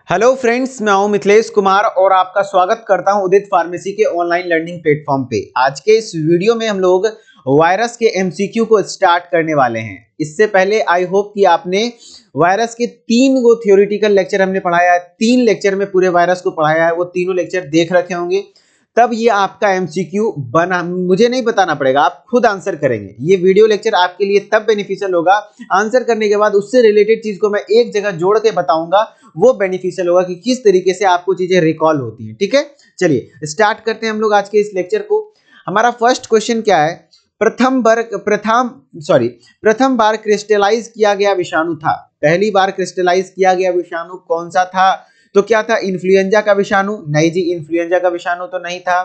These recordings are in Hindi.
हेलो फ्रेंड्स, मैं हूं मिथिलेश कुमार और आपका स्वागत करता हूं उदित फार्मेसी के ऑनलाइन लर्निंग प्लेटफॉर्म पे। आज के इस वीडियो में हम लोग वायरस के एमसीक्यू को स्टार्ट करने वाले हैं। इससे पहले आई होप कि आपने वायरस के 3 थ्योरेटिकल लेक्चर हमने पढ़ाया है, 3 लेक्चर में पूरे वायरस को पढ़ाया है, वो तीनों लेक्चर देख रखे होंगे। तब ये आपका एमसीक्यू बना, मुझे नहीं बताना पड़ेगा, आप खुद आंसर करेंगे। ये वीडियो लेक्चर आपके लिए तब बेनिफिशियल होगा, आंसर करने के बाद उससे रिलेटेड चीज को मैं एक जगह जोड़ के बताऊंगा, वो बेनिफिशियल होगा कि किस तरीके से आपको चीजें रिकॉल होती हैं। ठीक है, चलिए स्टार्ट करते हैं हम लोग आज के इस लेक्चर को। हमारा फर्स्ट क्वेश्चन क्या है? प्रथम बार क्रिस्टलाइज किया गया विषाणु था। पहली बार क्रिस्टलाइज किया गया विषाणु कौन सा था? तो क्या था? इन्फ्लुएंजा का विषाणु? नहीं जी, इन्फ्लुएंजा का विषाणु तो नहीं था।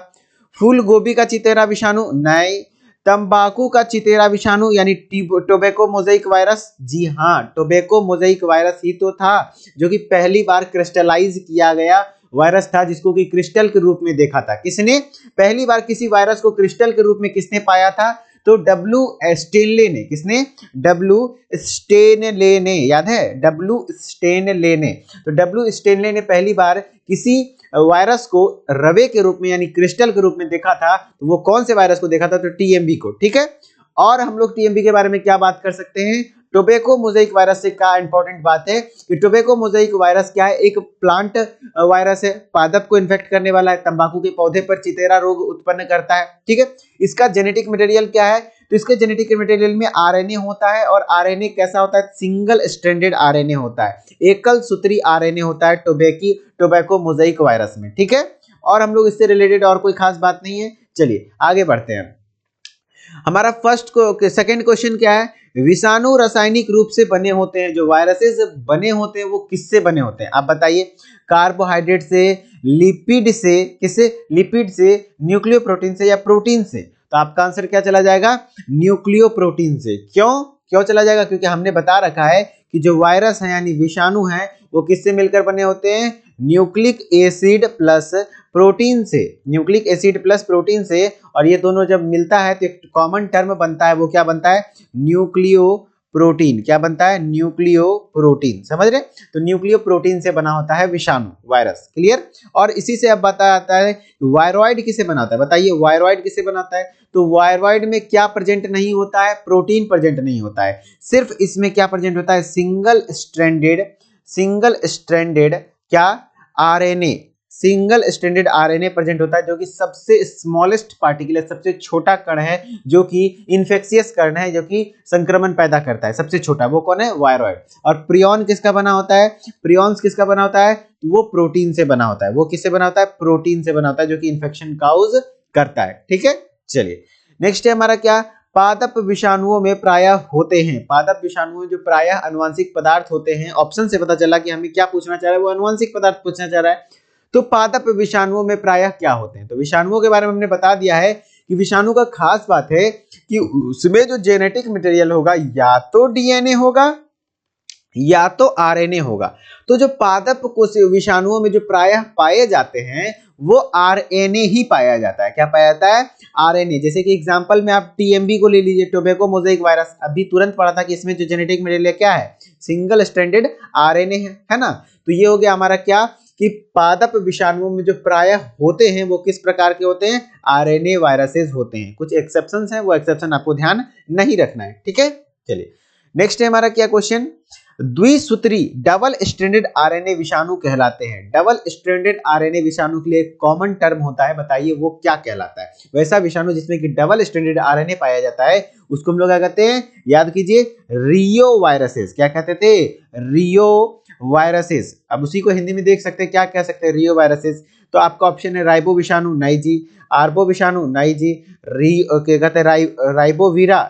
फूल गोभी का चितेरा विषाणु? नहीं। तंबाकू का चितेरा विषाणु यानी टोबैको मोजाइक वायरस? जी हाँ, टोबैको मोजाइक वायरस ही तो था जो कि पहली बार क्रिस्टलाइज किया गया वायरस था, जिसको कि क्रिस्टल के रूप में देखा था। किसने पहली बार किसी वायरस को क्रिस्टल के रूप में किसने पाया था? तो डब्ल्यू स्टेनले ने। किसने? डब्ल्यू स्टेनले ने, याद है? डब्ल्यू स्टेनले ने। तो डब्ल्यू स्टेनले ने पहली बार किसी वायरस को रवे के रूप में यानी क्रिस्टल के रूप में देखा था। तो वो कौन से वायरस को देखा था? तो टीएमबी को। ठीक है, और हम लोग टीएमबी के बारे में क्या बात कर सकते हैं? टोबैको मोजाइक वायरस से क्या इंपॉर्टेंट बात है कि टोबैको मोजाइक वायरस क्या है? एक प्लांट वायरस है, पादप को इन्फेक्ट करने वाला है, तंबाकू के पौधे पर चितेरा रोग उत्पन्न करता है। ठीक है, इसका जेनेटिक मटेरियल क्या है? तो इसके जेनेटिक मटेरियल में आरएनए होता है, और आरएनए कैसा होता है? सिंगल स्ट्रैंडेड आरएनए होता है, एकल सूत्री आरएनए होता है टोबैको मोजाइक वायरस में। ठीक है, और हम लोग इससे रिलेटेड और कोई खास बात नहीं है। चलिए आगे बढ़ते हैं। हमारा सेकंड क्वेश्चन क्या है? विषाणु रासायनिक रूप से बने होते हैं। जो वायरसेस बने होते हैं वो किससे बने होते हैं? आप बताइए। कार्बोहाइड्रेट से, लिपिड से, किससे? लिपिड से, न्यूक्लियोप्रोटीन से, या प्रोटीन से? तो आपका आंसर क्या चला जाएगा? न्यूक्लियोप्रोटीन से। क्यों चला जाएगा? क्योंकि हमने बता रखा है कि जो वायरस है यानी विषाणु है वो किससे मिलकर बने होते हैं? न्यूक्लिक एसिड प्लस प्रोटीन से। न्यूक्लिक एसिड प्लस प्रोटीन से, और ये दोनों जब मिलता है तो एक कॉमन टर्म बनता है। वो क्या बनता है? Nucleo protein. क्या बनता है? Nucleo protein. समझ रहे? तो न्यूक्लियो प्रोटीन से बना होता है विषाणु वायरस। क्लियर? और इसी से अब बताया जाता है वायरॉइड किसे बनाता है? बताइए, वायरॉइड किसे बनाता है? तो वायरॉइड में क्या प्रेजेंट नहीं होता है? प्रोटीन प्रेजेंट नहीं होता है। सिर्फ इसमें क्या प्रेजेंट होता है? सिंगल स्ट्रैंडेड क्या? RNA. Single stranded RNA present होता है, जो कि सबसे स्मॉलेस्ट पार्टिकल है, सबसे छोटा कण है, जो कि इन्फेक्शियस कण है, जो कि संक्रमण पैदा करता है। सबसे छोटा वो कौन है? वायरॉइड। और प्रियॉन किसका बना होता है? प्रियॉन्स किसका बना होता है? वो प्रोटीन से बना होता है। वो किससे बना होता है? प्रोटीन से बना होता है, जो कि इन्फेक्शन काउज करता है। ठीक है, चलिए नेक्स्ट है हमारा क्या? पादप विषाणुओं में प्रायः होते हैं। पादप विषाणुओं में जो प्रायः अनुवांशिक पदार्थ होते हैं, ऑप्शन से पता चला कि हमें क्या पूछना चाह रहा है, वो अनुवांशिक पदार्थ पूछना चाह रहा है। तो पादप विषाणुओं में प्रायः क्या होते हैं? तो विषाणुओं के बारे में हमने बता दिया है कि विषाणु का खास बात है कि उसमें जो जेनेटिक मटेरियल होगा या तो डीएनए होगा या तो आरएनए होगा। तो जो पादप कोश विषाणुओं में जो प्रायः पाए जाते हैं वो आरएनए ही पाया जाता है। क्या पाया जाता है? आरएनए। जैसे कि एग्जांपल में आप टीएमबी को ले लीजिए, टोबैको मोजाइक वायरस। अभी तुरंत पढ़ा था कि इसमें जो जेनेटिक मटेरियल क्या है? सिंगल स्ट्रैंडेड आरएनए है ना? तो ये हो गया हमारा क्या कि पादप विषाणुओं में जो प्रायः होते हैं वो किस प्रकार के होते हैं? आरएनए वायरसेस होते हैं। कुछ एक्सेप्शंस हैं, वो एक्सेप्शन आपको ध्यान नहीं रखना है। ठीक है, चलिए नेक्स्ट है हमारा क्या क्वेश्चन? द्विसूत्री डबल स्ट्रैंडेड आरएनए विषाणु कहलाते हैं। डबल स्ट्रैंडेड आरएनए विषाणु के लिए एक कॉमन टर्म होता है, बताइए वो क्या कहलाता है? वैसा विषाणु जिसमें कि डबल स्ट्रैंडेड आरएनए पाया जाता है उसको हम लोग क्या कहते हैं? याद कीजिए, रियो वायरसेस। क्या कहते थे? रियो वायरसेस। अब उसी को हिंदी में देख सकते हैं, क्या कह सकते हैं? रियो वायरसेस। तो आपका ऑप्शन है राइबो विषाणु? नहीं जी। आर्बो विषाणु? नहीं जी। क्या कहते हैं? राइबोवीरा?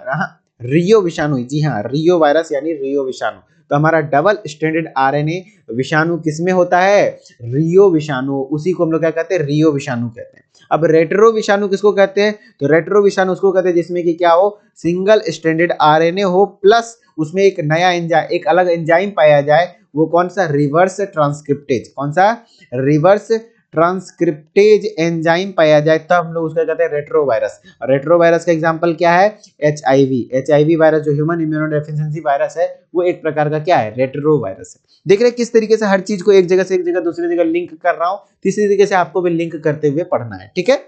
रियो विषाणु। जी हाँ, रियो वायरस यानी रियो विषाणु। तो हमारा डबल स्ट्रैंडेड आरएनए विषाणु किसमें होता है? रियो विषाणु। उसी को हम लोग क्या कहते हैं? रियो विषाणु कहते हैं। अब रेट्रो विषाणु किसको कहते हैं? तो रेट्रो विषाणु उसको कहते हैं जिसमें कि क्या हो? सिंगल स्ट्रैंडेड आरएनए हो प्लस उसमें एक नया एंजाइम, एक अलग एंजाइम पाया जाए। वो कौन सा? Reverse transcriptase. कौन सा? रिवर्स ट्रांसक्रिप्टेज एंजाइम पाया जाए तब हम लोग उसका कहते हैं रेट्रोवायरस। और रेट्रोवायरस का एग्जांपल क्या है? एचआईवी वायरस जो ह्यूमन इम्यूनोडेफिशिएंसी वायरस है वो एक प्रकार का क्या है? रेट्रोवायरस है। देख रहे किस तरीके से हर चीज को एक जगह से एक जगह दूसरी जगह लिंक कर रहा हूं, इसी तरीके से आपको भी लिंक करते हुए पढ़ना है, ठीक है।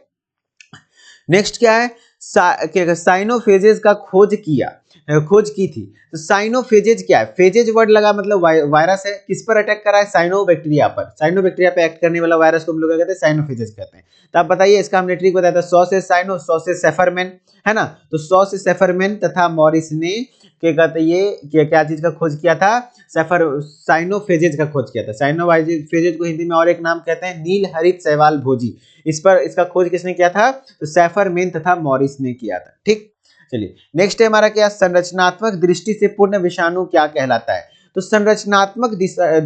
नेक्स्ट क्या है? साइनोफेजेज का खोज की थी। तो साइनोफेजेज क्या है? फेजेज वर्ड लगा मतलब वायरस है, किस पर अटैक कर रहा है? साइनोबैक्टीरिया पर। साइनोबैक्टीरिया पे एक्ट करने वाला वायरस को हम लोग क्या कहते हैं? साइनोफेजेज कहते हैं। तो आप बताइए, इसका हमने ट्रिक बताया था, सॉ से साइनो, सॉ से सेफरमेन, है ना। तो सॉ से सेफरमेन तथा मॉरिस ने क्या कहते हैं, ये क्या चीज का खोज किया था? साइनोफेजेज का खोज किया था। साइनोफेजेज को हिंदी में और एक नाम कहते हैं नील हरित शैवाल भोजी। इसका खोज किसने किया था? तो सेफरमेन तथा मॉरिस ने किया था, ठीक। चलिए नेक्स्ट है हमारा क्या? संरचनात्मक दृष्टि से पूर्ण विषाणु क्या कहलाता है? तो संरचनात्मक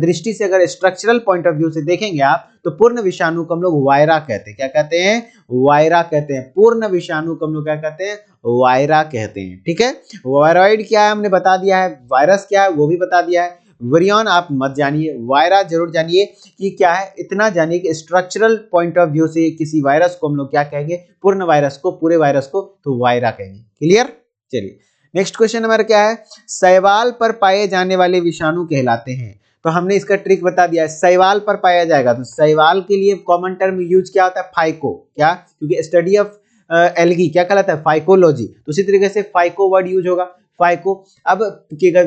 दृष्टि से अगर स्ट्रक्चरल पॉइंट ऑफ व्यू से देखेंगे आप, तो पूर्ण विषाणु को हम लोग वायरा कहते हैं। क्या कहते हैं? वायरा कहते हैं। पूर्ण विषाणु को हम लोग क्या कहते हैं? वायरा कहते हैं, ठीक है। वायरॉइड क्या है हमने बता दिया है, वायरस क्या है वो भी बता दिया है। विरियन आप मत जानिए, वायरा जरूर जानिए कि क्या है, इतना जानिए कि स्ट्रक्चरल पॉइंट ऑफ व्यू से किसी वायरस को हम लोग क्या कहेंगे? पूर्ण वायरस को, पूरे वायरस को तो वायरा कहेंगे। क्लियर? चलिए नेक्स्ट क्वेश्चन हमारा क्या है? शैवाल पर पाए जाने वाले विषाणु कहलाते हैं। तो हमने इसका ट्रिक बता दिया है, शैवाल पर पाया जाएगा। तो शैवाल के लिए कॉमन टर्म यूज क्या होता है? फाइको। क्या? क्योंकि स्टडी ऑफ एल्गी क्या कहलाता है? फाइकोलॉजी। तो उसी तरीके से फाइको वर्ड यूज होगा, फाइको। अब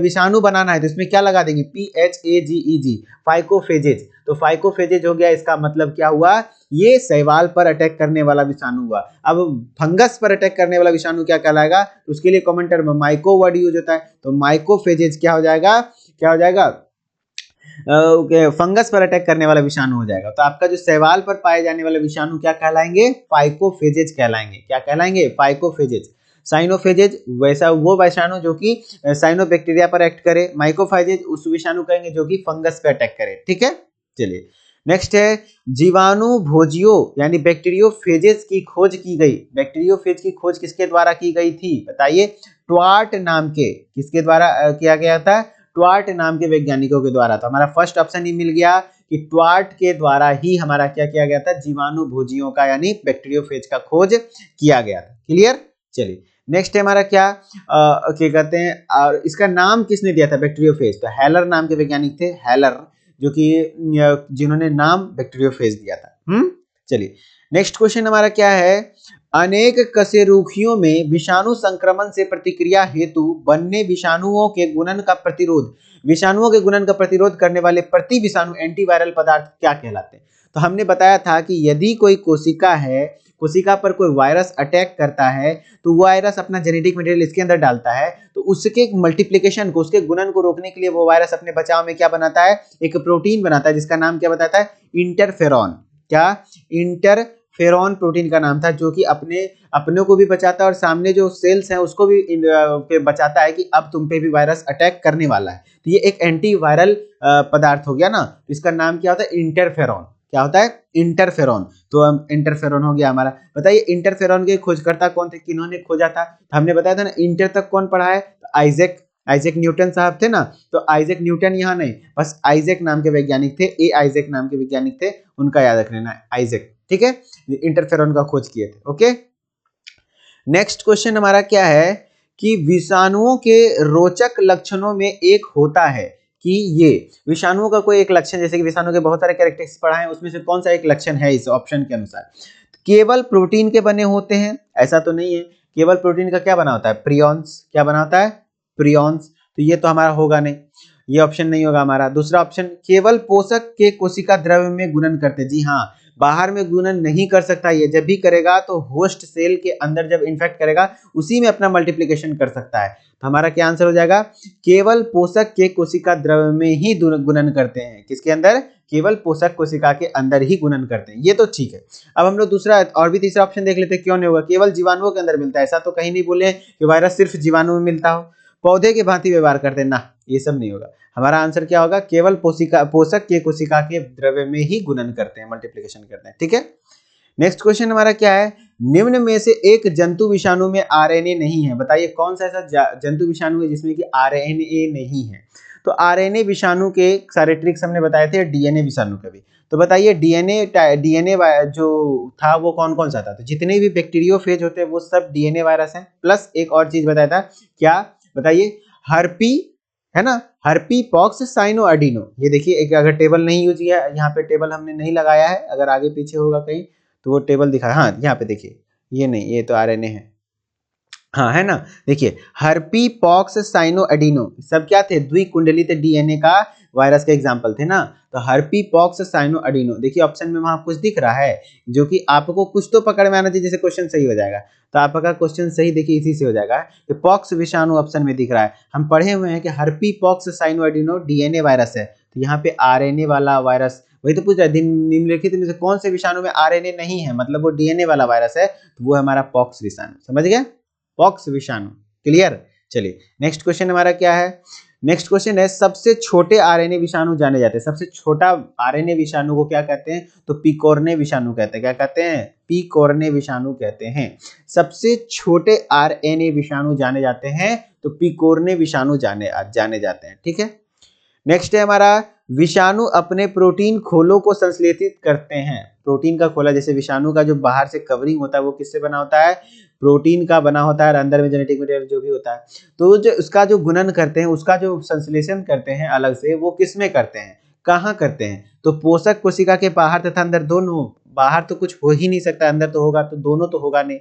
विषाणु बनाना है तो इसमें क्या लगा देंगे? PHAGEG, फाइकोफेजेज। तो फाइकोफेजेज हो गया, इसका मतलब क्या हुआ? ये शैवाल पर अटैक करने वाला विषाणु हुआ। अब फंगस पर अटैक करने वाला विषाणु क्या कहलाएगा? तो उसके लिए कॉमन टर्म माइको वर्ड यूज होता है। तो माइकोफेजेज क्या हो जाएगा? क्या हो जाएगा? फंगस पर अटैक करने वाला विषाणु हो जाएगा। तो आपका जो शैवाल पर पाए जाने वाले विषाणु क्या कहलाएंगे? फाइकोफेजेज कहलाएंगे। क्या कहलाएंगे? फाइकोफेजेज। साइनोफेजेज वैसा वो विषाणु जो कि साइनोबैक्टीरिया पर एक्ट करे। माइकोफेजेज उस विषाणु कहेंगे जो कि फंगस पर अटैक करे, ठीक है। चलिए नेक्स्ट है जीवाणु भोजियों यानी बैक्टीरियोफेजेज की खोज की गई। बैक्टीरियोफेज की खोज किसके द्वारा की गई थी? बताइए। ट्वार्ट नाम के किसके द्वारा किया गया था? ट्वार्ट नाम के वैज्ञानिकों के द्वारा। तो हमारा फर्स्ट ऑप्शन ही मिल गया कि ट्वार्ट के द्वारा ही हमारा क्या किया गया था? जीवाणु भोजियों का यानी बैक्टीरियोफेज का खोज किया गया था। क्लियर? चलिए नेक्स्ट है हमारा क्या? क्या कहते हैं, और इसका नाम किसने दिया था बैक्टीरियोफेज? तो हेलर नाम के वैज्ञानिक थे, हेलर, जो कि जिन्होंने नाम बैक्टीरियोफेज दिया था। चलिए नेक्स्ट क्वेश्चन हमारा क्या है? अनेक कशेरुकियों में विषाणु संक्रमण से प्रतिक्रिया हेतु बनने विषाणुओं के गुणन का प्रतिरोध, विषाणुओं के गुणन का प्रतिरोध करने वाले प्रति विषाणु एंटीवायरल पदार्थ क्या कहलाते हैं? तो हमने बताया था कि यदि कोई कोशिका है, कोशिका पर कोई वायरस अटैक करता है तो वो वायरस अपना जेनेटिक मटेरियल इसके अंदर डालता है, तो उसके मल्टीप्लिकेशन को, उसके गुणन को रोकने के लिए वो वायरस अपने बचाव में क्या बनाता है? एक प्रोटीन बनाता है जिसका नाम क्या बताता है? इंटरफेरॉन। क्या? इंटरफेरॉन प्रोटीन का नाम था, जो कि अपने को भी बचाता है और सामने जो सेल्स हैं उसको भी बचाता है कि अब तुम पे भी वायरस अटैक करने वाला है। तो ये एक एंटीवायरल पदार्थ हो गया ना। इसका नाम क्या होता है? इंटरफेरॉन। क्या होता है? इंटरफेरॉन। तो इंटरफेरॉन हो गया हमारा। बताइए इंटरफेरॉन के खोजकर्ता कौन थे? किन्होंने खोजा था? हमने बताया था ना, इंटर तक कौन पढ़ा है? तो आइजैक न्यूटन साहब थे ना। तो आइजैक न्यूटन यहाँ नहीं, बस आइजैक नाम के वैज्ञानिक थे, आइजैक नाम के वैज्ञानिक थे, उनका याद रख लेना, आइजैक, ठीक है। इंटरफेरॉन का खोज किए थे। ओके नेक्स्ट क्वेश्चन हमारा क्या है कि विषाणुओं के रोचक लक्षणों में एक होता है कि ये विषाणुओं का कोई एक लक्षण, जैसे कि विषाणु के बहुत सारे कैरेक्टरिस्टिक्स पढ़ा है, उसमें से कौन सा एक लक्षण है इस ऑप्शन के अनुसार? केवल प्रोटीन के बने होते हैं, ऐसा तो नहीं है। केवल प्रोटीन का क्या बना होता है? प्रियॉन्स। क्या बना होता है? प्रियॉन्स। तो ये तो हमारा होगा नहीं, ये ऑप्शन नहीं होगा हमारा। दूसरा ऑप्शन, केवल पोषक के कोशिका द्रव्य में गुणन करते। जी हाँ, बाहर में गुणन नहीं कर सकता, ये जब भी करेगा तो होस्ट सेल के अंदर जब इन्फेक्ट करेगा उसी में अपना मल्टीप्लिकेशन कर सकता है। तो हमारा क्या आंसर हो जाएगा? केवल पोषक के कोशिका द्रव्य में ही गुणन करते हैं। किसके अंदर? केवल पोषक कोशिका के अंदर ही गुणन करते हैं, ये तो ठीक है। अब हम लोग दूसरा और भी तीसरा ऑप्शन देख लेते हैं, क्यों नहीं होगा? केवल जीवाणुओं के अंदर मिलता है, ऐसा तो कहीं नहीं बोले कि वायरस सिर्फ जीवाणु में मिलता हो। पौधे के भांति व्यवहार करते हैं ना, ये सब नहीं होगा। हमारा आंसर क्या होगा? केवल पोषक के कोशिका के द्रव्य में ही गुणन करते हैं, मल्टीप्लिकेशन करते हैं, ठीक है। नेक्स्ट क्वेश्चन हमारा क्या है? निम्न में से एक जंतु विषाणु में आरएनए नहीं है। बताइए कौन सा ऐसा जंतु विषाणु है जिसमें कि आरएनए नहीं है? तो आरएनए विषाणु के सारे ट्रिक्स हमने बताए थे, डीएनए विषाणु का भी। तो बताइए डीएनए जो था वो कौन कौन सा था? तो जितने भी बैक्टीरियोफेज होते हैं वो सब डीएनए वायरस हैं। प्लस एक और चीज बताया था, क्या बताइए? हर्पी, है ना, हर्पी पॉक्स साइनो एडिनो। ये देखिए, एक अगर टेबल नहीं यूज किया, यहाँ पे टेबल हमने नहीं लगाया है, अगर आगे पीछे होगा कहीं तो वो टेबल दिखा, हाँ यहाँ पे देखिए, ये नहीं, ये तो आरएनए है, हाँ है ना। देखिए हर्पी पॉक्स साइनो एडिनो सब क्या थे? द्विकुंडलित डीएनए का वायरस के एग्जांपल थे ना। तो हर्पी पॉक्स साइनो एडिनो, देखिए ऑप्शन में वहां कुछ दिख रहा है जो कि आपको कुछ तो पकड़ में आना चाहिए, जैसे क्वेश्चन सही हो जाएगा। तो आपका क्वेश्चन सही देखिए इसी से हो जाएगा कि पॉक्स विषाणु ऑप्शन में दिख रहा है। हम पढ़े हुए हैं कि हर्पी पॉक्स साइनो एडिनो डीएनए वायरस है, तो यहाँ पे आरएनए वाला वायरस, वही तो पूछ रहा है निम्नलिखित में से कौन से विषाणु में आरएनए नहीं है, मतलब वो डीएनए वाला वायरस है, तो वो है हमारा पॉक्स विषाणु। समझ गया? पॉक्स विषाणु, क्लियर। चलिए नेक्स्ट क्वेश्चन हमारा क्या है? नेक्स्ट क्वेश्चन है, सबसे छोटे आरएनए विषाणु जाने जाते हैं। सबसे छोटा आरएनए विषाणु को क्या कहते हैं? तो पिकोरने विषाणु कहते हैं। क्या कहते हैं? पिकोरने विषाणु कहते हैं। सबसे छोटे आरएनए विषाणु जाने जाते हैं तो पिकोरने विषाणु जाने जाते हैं। ठीक है। नेक्स्ट है हमारा, विषाणु अपने प्रोटीन खोलों को संश्लेषित करते हैं। प्रोटीन का खोला, जैसे विषाणु का जो बाहर से कवरिंग होता है वो किससे बना होता है? प्रोटीन का बना होता है, और अंदर में जेनेटिक मटेरियल जो भी होता है, तो जो उसका जो गुणन करते हैं, उसका जो संश्लेषण करते हैं अलग से, वो किस में करते हैं, कहाँ करते हैं? तो पोषक कोशिका के बाहर तथा अंदर दोनों। बाहर तो कुछ हो ही नहीं सकता, अंदर तो होगा, तो दोनों तो होगा नहीं।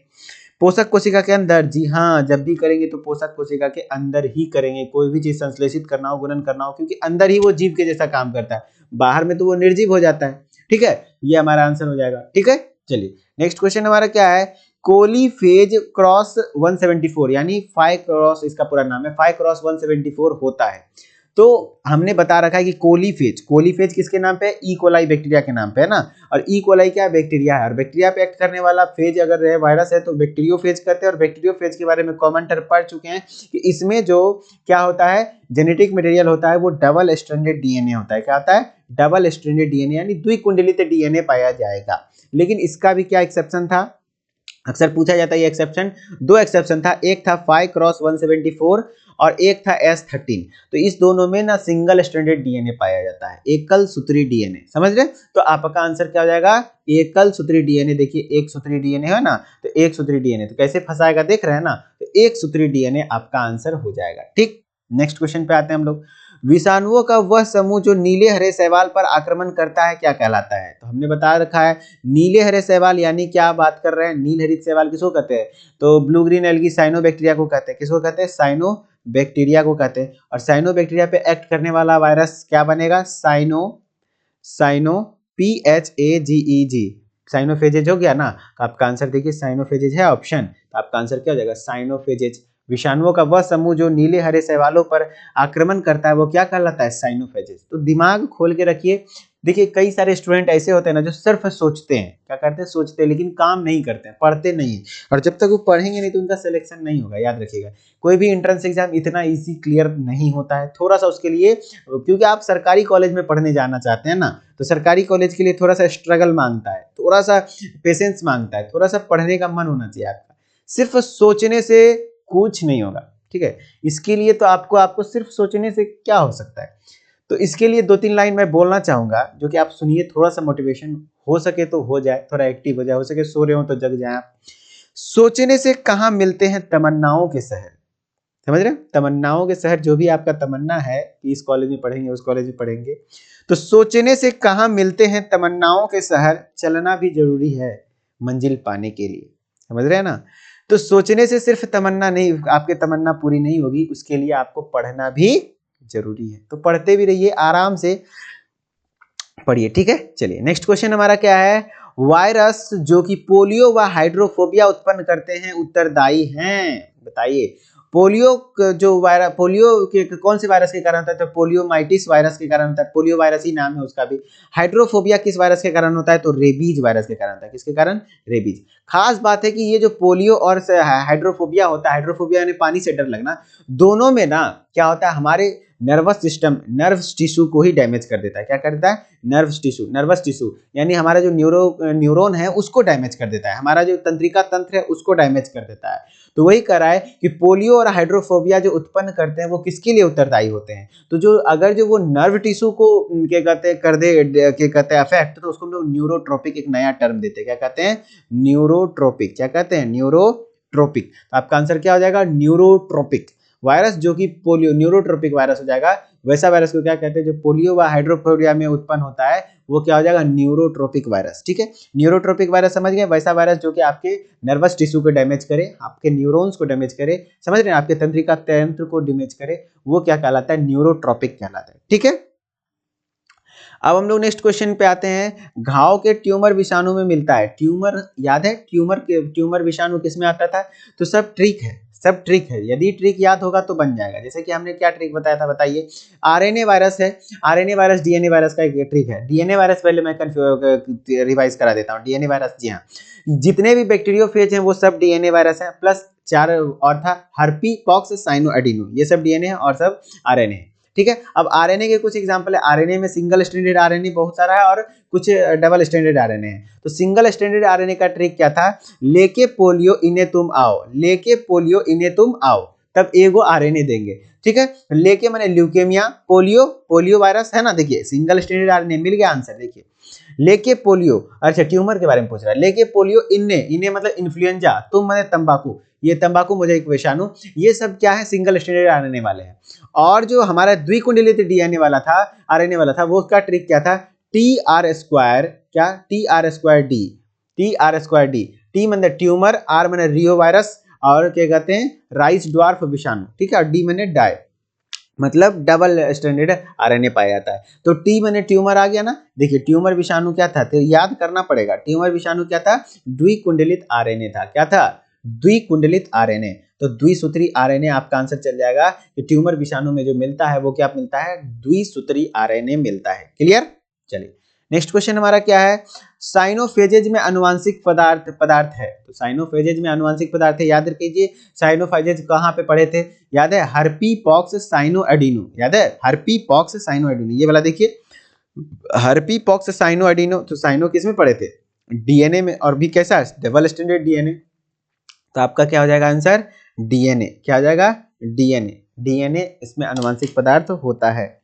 पोषक कोशिका के अंदर, जी हाँ, जब भी करेंगे तो पोषक कोशिका के अंदर ही करेंगे, कोई भी चीज संश्लेषित करना हो, गुणन करना हो, क्योंकि अंदर ही वो जीव के जैसा काम करता है, बाहर में तो वो निर्जीव हो जाता है। ठीक है, ये हमारा आंसर हो जाएगा। ठीक है, चलिए नेक्स्ट क्वेश्चन हमारा क्या है? कोलीफेज क्रॉस 174, यानी 5 क्रॉस, इसका पूरा नाम है 5 क्रॉस 174 होता है। तो हमने बता रखा है कि कोलीफेज, कोलीफेज किसके नाम पे है? ई कोलाई बैक्टीरिया के नाम पे है ना। और ई कोलाई क्या है? बैक्टीरिया है, और बैक्टीरिया पे एक्ट करने वाला फेज अगर है, वायरस है, तो बैक्टीरियोफेज कहते हैं। और बैक्टीरियोफेज के बारे में कॉमन टर्म पढ़ चुके हैं कि इसमें जो क्या होता है, जेनेटिक मटेरियल होता है, वो डबल स्ट्रैंडेड डीएनए होता है। क्या होता है? डबल स्ट्रैंडेड डीएनए, यानी द्विकुंडलित डीएनए पाया जाएगा। लेकिन इसका भी क्या एक्सेप्शन था? अक्सर पूछा जाता है ये एक्सेप्शन। दो एक्सेप्शन था, एक था 5 क्रॉस 174 और एक था S13। तो इस दोनों में ना सिंगल स्ट्रैंडेड डीएनए पाया जाता है, एकल सूत्री डीएनए। समझ रहे? तो आपका आंसर क्या हो जाएगा? एकल सूत्री डीएनए। देखिए एक सूत्री डीएनए है ना, तो एक सूत्री डीएनए, तो कैसे फंसाएगा देख रहे हैं ना, तो एक सूत्री डीएनए आपका आंसर हो जाएगा। ठीक, नेक्स्ट क्वेश्चन पे आते हैं हम लोग। विषाणुओं का वह समूह जो नीले हरे शैवाल पर आक्रमण करता है क्या कहलाता है? तो हमने बता रखा है, नीले हरे शैवाल यानी क्या बात कर रहे हैं? नील हरित शैवाल किसको कहते हैं? तो ब्लू ग्रीन एल्गी साइनोबैक्टीरिया को कहते हैं। किसको कहते हैं? साइनोबैक्टीरिया को कहते हैं। और साइनोबैक्टीरिया पे एक्ट करने वाला वायरस क्या बनेगा? साइनो PHAGEG, साइनोफेजेज हो गया ना। तो आपका आंसर देखिए साइनोफेजेज है ऑप्शन, तो आपका आंसर क्या हो जाएगा? साइनोफेजेज। विषाणुओं का वह समूह जो नीले हरे शैवालों पर आक्रमण करता है वो क्या कहलाता है? साइनोफेजेज। तो दिमाग खोल के रखिए। देखिए कई सारे स्टूडेंट ऐसे होते हैं ना जो सिर्फ सोचते हैं, क्या करते हैं? सोचते हैं, लेकिन काम नहीं करते हैं, पढ़ते नहीं है। और जब तक वो पढ़ेंगे नहीं तो उनका सिलेक्शन नहीं होगा, याद रखिएगा। कोई भी एंट्रेंस एग्जाम इतना इजी क्लियर नहीं होता है, थोड़ा सा उसके लिए, क्योंकि आप सरकारी कॉलेज में पढ़ने जाना चाहते हैं ना, तो सरकारी कॉलेज के लिए थोड़ा सा स्ट्रगल मांगता है, थोड़ा सा पेशेंस मांगता है, थोड़ा सा पढ़ने का मन होना चाहिए आपका। सिर्फ सोचने से कुछ नहीं होगा। ठीक है, इसके लिए तो आपको सिर्फ सोचने से क्या हो सकता है? तो इसके लिए 2-3 लाइन मैं बोलना चाहूंगा जो कि आप सुनिए, थोड़ा सा मोटिवेशन हो सके तो हो जाए, थोड़ा एक्टिव हो जाए, हो सके सो रहे हो तो जग जाए आप। सोचने से कहाँ मिलते हैं तमन्नाओं के शहर? समझ रहे? तमन्नाओं के शहर, जो भी आपका तमन्ना है कि इस कॉलेज में पढ़ेंगे, उस कॉलेज में पढ़ेंगे, तो सोचने से कहाँ मिलते हैं तमन्नाओं के शहर, चलना भी जरूरी है मंजिल पाने के लिए। समझ रहे हैं ना? तो सोचने से सिर्फ तमन्ना नहीं, आपके तमन्ना पूरी नहीं होगी, उसके लिए आपको पढ़ना भी जरूरी है। तो पढ़ते भी रहिए, आराम से पढ़िए। ठीक है, चलिए नेक्स्ट क्वेश्चन हमारा क्या है? वायरस जो कि पोलियो व हाइड्रोफोबिया उत्पन्न करते हैं उत्तरदायी हैं। बताइए पोलियो जो वायरस, पोलियो के कौन से वायरस के कारण होता है? तो पोलियोमाइटिस वायरस के कारण होता है, पोलियो वायरस ही नाम है उसका भी। हाइड्रोफोबिया किस वायरस के कारण होता है? तो रेबीज वायरस के कारण होता है। किसके कारण? रेबीज। खास बात है कि ये जो पोलियो और हाइड्रोफोबिया होता है, हाइड्रोफोबिया यानी पानी से डर लगना, दोनों में ना क्या होता है, हमारे नर्वस सिस्टम, नर्व्स टिश्यू को ही डैमेज कर देता है। क्या कर देता है? नर्व्स टिश्यू यानी हमारा जो न्यूरॉन है उसको डैमेज कर देता है, हमारा जो तंत्रिका तंत्र है उसको डैमेज कर देता है। तो वही कह रहा है कि पोलियो और हाइड्रोफोबिया जो उत्पन्न करते हैं वो किसके लिए उत्तरदायी होते हैं? तो जो अगर जो वो नर्व टिश्यू को क्या कहते हैं कर दे, क्या कहते हैं अफेक्ट, तो उसको हम लोग न्यूरोट्रोपिक, एक नया टर्म देते हैं। क्या कहते हैं? न्यूरोट्रोपिक। क्या कहते हैं? न्यूरोट्रोपिक। तो आपका आंसर क्या हो जाएगा? न्यूरोट्रोपिक वायरस, जो कि पोलियो न्यूरोट्रोपिक वायरस हो जाएगा। वैसा वायरस को क्या कहते हैं जो पोलियो व हाइड्रोफोबिया में उत्पन्न होता है, वो क्या हो जाएगा? Neurotropic virus. ठीक है, न्यूरोट्रोपिक वायरस समझ गए? वैसा वायरस जो कि आपके नर्वस टिश्यू को डैमेज करे, आपके न्यूरॉन्स को डैमेज करे, समझ रहे हैं, आपके तंत्रिका तंत्र को डैमेज करे, वो क्या कहलाता है? न्यूरोट्रोपिक कहलाता है। ठीक है, अब हम लोग नेक्स्ट क्वेश्चन पे आते हैं। घाव के ट्यूमर विषाणु में मिलता है। ट्यूमर याद है? ट्यूमर विषाणु किस में आता था? तो सब ट्रिक है, सब ट्रिक है। यदि ट्रिक याद होगा तो बन जाएगा। जैसे कि हमने क्या ट्रिक बताया था, बताइए। आरएनए वायरस है, आरएनए वायरस डीएनए वायरस का एक ट्रिक है। डीएनए वायरस पहले मैं रिवाइज करा देता हूँ। डीएनए वायरस, जी हाँ, जितने भी बैक्टीरियोफेज हैं वो सब डीएनए वायरस है, प्लस 4 और था हर्पी पॉक्स साइनो एडिनो, ये सब डीएनए है और सब आरएनए है। ठीक है, अब आरएनए के कुछ एग्जांपल है। आरएनए में सिंगल स्ट्रैंडेड आरएनए बहुत सारा है और कुछ डबल स्ट्रैंडेड आरएनए है। तो सिंगल स्ट्रैंडेड आरएनए का ट्रिक क्या था? लेके पोलियो इन्हें तुम आओ, लेके पोलियो इन्हें तुम आओ, तब एगो आरएनए देंगे। ठीक है, लेके मैंने ल्यूकेमिया, पोलियो वायरस है ना, देखिए सिंगल स्ट्रैंडेड आरएनए मिल गया आंसर। देखिए लेके पोलियो, अच्छा ट्यूमर के बारे में पूछ रहा है। लेके पोलियो इन्हें मतलब इन्फ्लुएंजा, तुम मैंने तंबाकू, ये तंबाकू मुझे एक विषाणु, ये सब क्या है? सिंगल स्ट्रैंडेड आरएनए वाले हैं। और जो हमारा द्विकुंडलित डीएनए वाला था, आरएनए वाला था, वो उसका ट्रिक क्या था? TR², क्या? TR²D, TR²D, टी मतलब ट्यूमर, आर मैंने रियो वायरस, और क्या कहते हैं? राइस ड्वार्फ विषाणु। ठीक है, और डी मैंने डाई, मतलब डबल स्टैंडर्ड आरएनए पाया जाता है। तो टी मैंने ट्यूमर आ गया ना। देखिए ट्यूमर विषाणु क्या था, तो याद करना पड़ेगा। ट्यूमर विषाणु क्या था? द्विकुंडलित आरएनए था। क्या था? द्विकुंडलित आरएनए। तो द्विसूत्री आरएनए आपका आंसर चल जाएगा कि ट्यूमर विषाणु में जो मिलता है वो क्या मिलता है? द्विसूत्री आरएनए मिलता है। क्लियर? चलिए नेक्स्ट क्वेश्चन हमारा क्या है? साइनोफेजेज में अनुवांशिक पदार्थ है। तो साइनोफेजेज में अनुवांशिक पदार्थ है, याद रखिए। साइनोफेजेज कहाँ पे पढ़े थे? याद है? हर्पी पॉक्स साइनो एडिनो, याद है? हर्पी पॉक्स साइनो एडिनो, ये वाला देखिए, हर्पी पॉक्स साइनो एडिनो। तो साइनो किस में पढ़े थे? डीएनए में, और भी कैसा? Double standard DNA. तो आपका क्या हो जाएगा आंसर? डीएनए। क्या हो जाएगा? डीएनए। डीएनए इसमें अनुवांशिक पदार्थ होता है।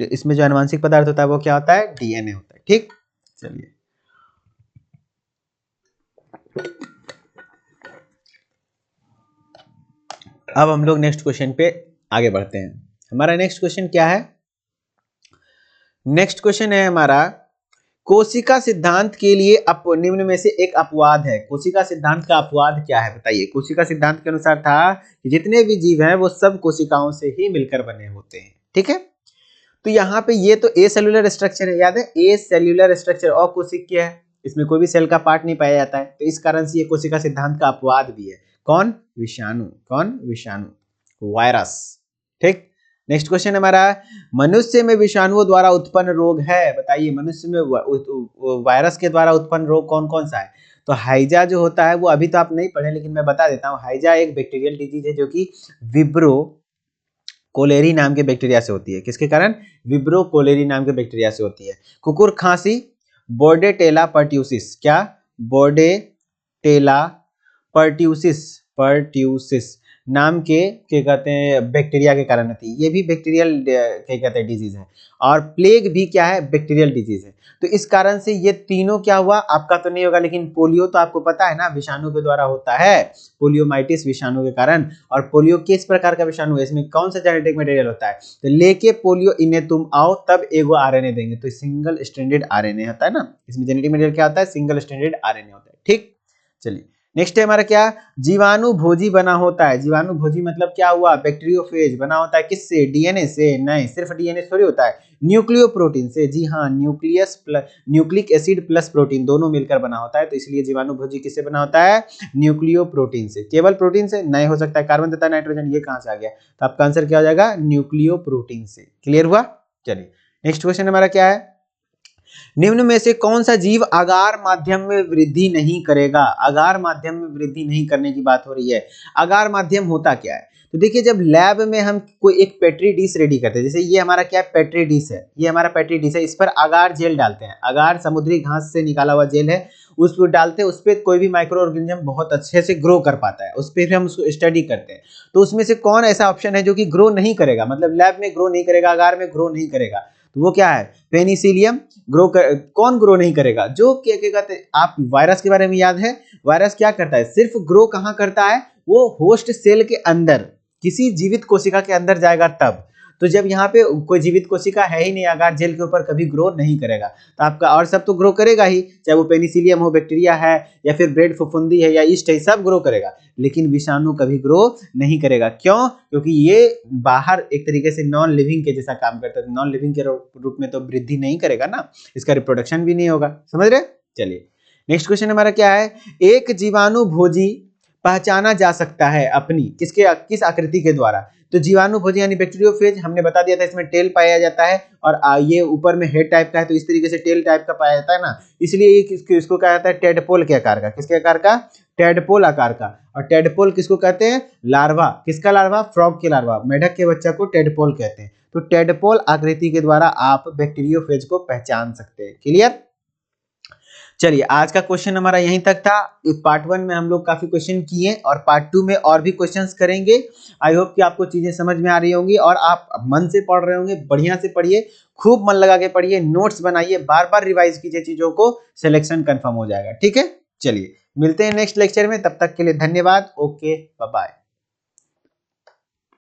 इसमें जो अनुवांशिक पदार्थ होता है वो क्या होता है? डीएनए होता है। ठीक, चलिए अब हम लोग नेक्स्ट क्वेश्चन पे आगे बढ़ते हैं। हमारा नेक्स्ट क्वेश्चन क्या है? नेक्स्ट क्वेश्चन है हमारा, कोशिका सिद्धांत के लिए निम्न में से एक अपवाद है। कोशिका सिद्धांत का अपवाद क्या है बताइए? कोशिका सिद्धांत के अनुसार था कि जितने भी जीव हैं वो सब कोशिकाओं से ही मिलकर बने होते हैं। ठीक है, तो यहाँ पे ये तो ए सेलुलर स्ट्रक्चर है, याद है? ए सेल्यूलर स्ट्रक्चर और कोशिकीय है, इसमें कोई भी सेल का पार्ट नहीं पाया जाता है। तो इस कारण से ये कोशिका सिद्धांत का अपवाद भी है। कौन? विषाणु। कौन? विषाणु, वायरस। ठीक, नेक्स्ट क्वेश्चन हमारा, मनुष्य में विषाणुओं द्वारा उत्पन्न रोग है। बताइए मनुष्य में वायरस के द्वारा उत्पन्न रोग कौन कौन सा है? तो हाइजा जो होता है वो अभी तो आप नहीं पढ़े, लेकिन मैं बता देता हूँ। हाइजा एक बैक्टीरियल डिजीज है जो कि विब्रो कोलेरी नाम के बैक्टीरिया से होती है। किसके कारण? विब्रो कोलेरी नाम के बैक्टीरिया से होती है। कुकुर खांसी बोर्डेटेला पर्ट्यूसिस, क्या? बोर्डेटेला पर्ट्यूसिस नाम के क्या कहते हैं बैक्टीरिया के कारण होती है। ये भी बैक्टीरियल क्या कहते हैं डिजीज है। और प्लेग भी क्या है? बैक्टीरियल डिजीज है। तो इस कारण से ये तीनों क्या हुआ, आपका तो नहीं होगा, लेकिन पोलियो तो आपको पता है ना विषाणु के द्वारा होता है, पोलियोमाइटिस विषाणु के कारण। और पोलियो किस प्रकार का विषाणु है? इसमें कौन सा जेनेटिक मटेरियल होता है? तो लेके पोलियो इन्हें तुम आओ, तब एगो आरएनए देंगे। तो सिंगल स्ट्रैंडेड आरएनए होता है ना, इसमें जेनेटिक मटेरियल क्या होता है? सिंगल स्ट्रैंडेड आरएनए होता है। ठीक, चलिए नेक्स्ट है हमारा क्या? जीवाणु भोजी बना होता है। जीवाणु भोजी मतलब क्या हुआ? बैक्टीरियोफेज बना होता है किससे? डीएनए से। नहीं, सिर्फ डीएनए थोड़ी होता है, न्यूक्लियोप्रोटीन से। जी हाँ, न्यूक्लिक एसिड प्लस प्रोटीन दोनों मिलकर बना होता है। तो इसलिए जीवाणु भोजी किससे बना होता है? न्यूक्लियोप्रोटीन से। केवल प्रोटीन से नहीं हो सकता है, कार्बन तथा नाइट्रोजन, ये कहां से आ गया? तो आपका आंसर क्या हो जाएगा? न्यूक्लियोप्रोटीन से। क्लियर हुआ? चलिए नेक्स्ट क्वेश्चन हमारा क्या है? निम्न में से कौन सा जीव अगार माध्यम में वृद्धि नहीं करेगा? अगार माध्यम में वृद्धि नहीं करने की बात हो रही है। अगार माध्यम होता क्या है? तो देखिए जब लैब में हम कोई एक पेट्री डिश रेडी करते हैं, जैसे ये हमारा क्या है, पेट्री डिश है, ये हमारा पेट्री डिश है, इस पर अगार जेल डालते हैं, अगार समुद्री घास से निकाला हुआ जेल है, उस पर डालते हैं, उस पर कोई भी माइक्रो ऑर्गेनिज्म बहुत अच्छे से ग्रो कर पाता है, उस पर फिर हम उसको स्टडी करते हैं। तो उसमें से कौन ऐसा ऑप्शन है जो कि ग्रो नहीं करेगा, मतलब लैब में ग्रो नहीं करेगा, अगार में ग्रो नहीं करेगा, तो वो क्या है, पेनिसिलियम। कौन ग्रो नहीं करेगा, जो क्या कहते हैं, आप वायरस के बारे में याद है, वायरस क्या करता है, सिर्फ ग्रो कहाँ करता है, वो होस्ट सेल के अंदर, किसी जीवित कोशिका के अंदर जाएगा तब। तो जब यहाँ पे कोई जीवित कोशिका है ही नहीं, अगार जेल के ऊपर कभी ग्रो नहीं करेगा, तो आपका और सब तो ग्रो करेगा ही, चाहे वो पेनिसिलियम हो, बैक्टीरिया है, या फिर ब्रेड फफूंदी है, या ईस्ट है, सब ग्रो करेगा, लेकिन विषाणु कभी ग्रो नहीं करेगा। क्यों? क्योंकि ये बाहर एक तरीके से नॉन लिविंग के जैसा काम करता है, नॉन लिविंग के रूप में तो वृद्धि नहीं करेगा ना, इसका रिप्रोडक्शन भी नहीं होगा, समझ रहे। चलिए नेक्स्ट क्वेश्चन हमारा क्या है, एक जीवाणु भोजी पहचाना जा सकता है अपनी किस आकृति के द्वारा। तो जीवाणु भोजी यानी बैक्टीरियोफेज, हमने बता दिया था, इसमें टेल पाया जाता है, और ये ऊपर में हेड टाइप का है, तो इस तरीके से टेल टाइप का पाया जाता है ना, इसलिए इसको कहा जाता है टेडपोल के आकार का। किसके आकार का? टेडपोल आकार का। और टेडपोल किसको कहते हैं? लार्वा। किसका लार्वा? फ्रॉग के लार्वा, मेढक के बच्चा को टेडपोल कहते हैं। तो टेडपोल आकृति के द्वारा आप बैक्टीरियोफेज को पहचान सकते हैं। क्लियर? चलिए आज का क्वेश्चन हमारा यहीं तक था। पार्ट 1 में हम लोग काफी क्वेश्चन किए और पार्ट 2 में और भी क्वेश्चंस करेंगे। आई होप कि आपको चीजें समझ में आ रही होंगी और आप मन से पढ़ रहे होंगे। बढ़िया से पढ़िए, खूब मन लगा के पढ़िए, नोट्स बनाइए, बार बार रिवाइज कीजिए चीजों को, सिलेक्शन कंफर्म हो जाएगा। ठीक है, चलिए मिलते हैं नेक्स्ट लेक्चर में, तब तक के लिए धन्यवाद। Okay, bye bye.